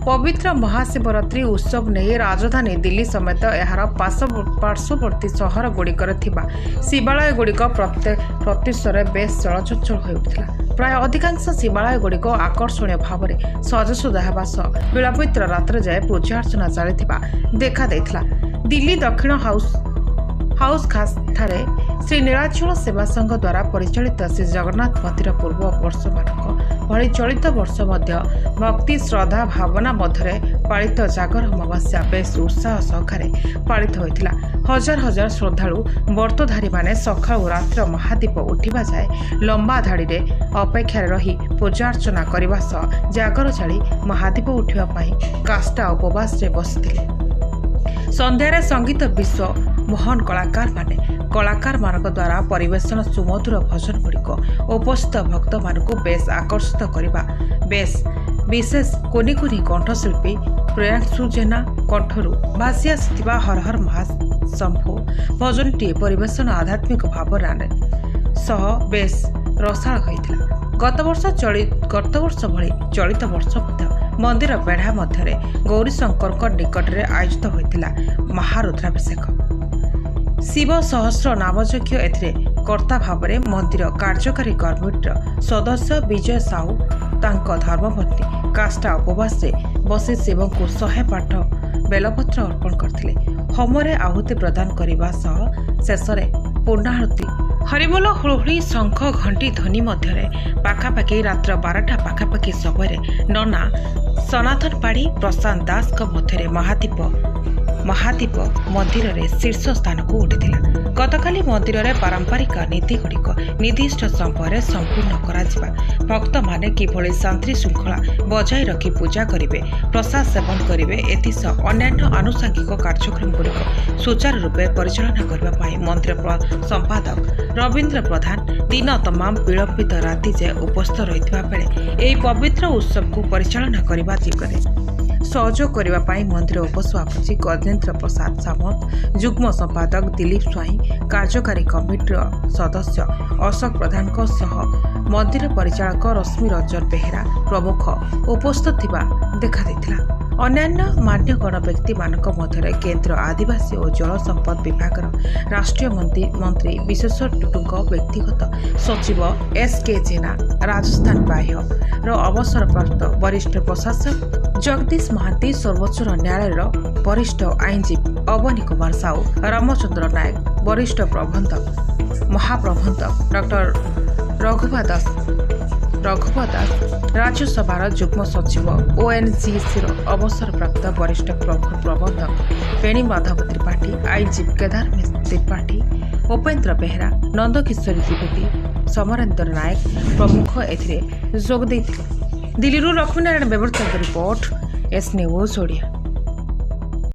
पवित्र महाशिवरात्रि उत्सव नहीं राजधानी दिल्ली समेत यार पार्श्ववर्ती सहर गुड़िकर शिवालय गुड़िक प्रत्युषरे बेस चलचंचल हो उठा। प्राय अधिकांश शिवालय गुड़िक आकर्षणीय भाव में सजसुजा होगा सह विलंबित रात्र जाए पूजा अर्चना चली देखा दिल्ली दक्षिण हाउस खास ठारे श्री नीलाचल सेवा संघ द्वारा परिचालित श्री जगन्नाथ मंदिर पूर्व वर्ष मानक भली चलित वर्ष भक्ति श्रद्धा भावना मध्य पालित जागर अमावास्या बेस उत्साह सहकारे पालित होता। हजार हजार श्रद्धालु व्रतधारी माने सकाळु रात्र महादीप उठा जाए लंबा धाड़ी में अपेक्षा रही पूजा अर्चना करने सह जागर जाली महादीप उठापी काष्ठा उपवास बसिथिले। संध्यारे संगीत विश्व महान कलाकार मानक द्वारा परिवेषण सुमधुर भजन गुड़िक उपस्थित भक्त मानक बेस आकर्षित करने बेस विशेष कोनी कोनी कंठशिल्पी प्रियांशु जेना कंठरू भासी आसुथिबा हर हर महाशंभु भजनटी परिवेषण आध्यात्मिक भावना सह बेस रसाल होइथिला। गत वर्ष भली चलित वर्ष मंदिर बेढ़ा मध्य गौरीशंकर निकट में आयोजित होता महारुद्राभिषेक। शिव सहस्र नामयज्ञ एथिरे कर्ता भाव में मंदिर कार्यकारी कमिटीर सदस्य विजय साहू तांको धर्मपत्नी काष्ठा उपवास बसी शिव को 100 पाठ बेलपत्र अर्पण करथिले। होमरे आहुति प्रदान करने सह शेष पूर्णाहुति हरिबोल हुलहुली शंख घंटी ध्वनि मध्य पाखापाखि रात्र 12टा पाखापाखि समय नना सनातन पाड़ी प्रशांत दास मध्य महादीप मंदिर रे शीर्ष स्थान को उठिथिला। गतकाली मंदिर रे पारंपरिक नीति गुड़िक निर्दिष्ट समय संपूर्ण करा भक्त माने किभली शांति श्रृंखला बजाय रखी पूजा करेंगे प्रसाद सेवन करेंगे एसह अन्य आनुषंगिक कार्यक्रम गुड़िक सुचारू रूपे परिचालना करने मंदिर संपादक रवींद्र प्रधान दिन तमाम विलंबित राति जाए उपस्थित रही बेले यह पवित्र उत्सव को परिचालना करने दिगरे सहयोग करने मंदिर उपसभापति गजेन्द्र प्रसाद सामंत युग्म संपादक दिलीप स्वाई कार्यकारी कमिटीर सदस्य अशोक प्रधान सह मंदिर परिचालक रश्मि रंजन बेहेरा प्रमुख उपस्थित देखा। अन्यान्य मान्यगण व्यक्ति मानक मध्य केंद्र आदिवासी और जल संपद विभाग राष्ट्रीय मंत्री विश्वेश्वर टुडुंग व्यक्तिगत सचिव एस.के. जेना राजस्थान बाह्य अवसरप्राप्त वरिष्ठ प्रशासक जगदीश महांती सर्वोच्च न्यायालय वरिष्ठ आईनजीवी अवनी कुमार साहू रामचंद्र नायक वरिष्ठ प्रबंधक महाप्रबंधक डॉक्टर रघुवा दास राज्यसभा युग्म सचिव ओएनजीसी अवसरप्राप्त वरिष्ठ प्रबंधक पेणी माधव त्रिपाठी आईनजीवी केदार त्रिपाठी उपेन्द्र बेहेरा नंदकिशोरी द्विवेदी समरेन्द्र नायक प्रमुख एथिरे जोग देइथिले। दिल्ली लक्ष्मीनारायण बेवर्तन रिपोर्ट एस न्यूज ओडिया।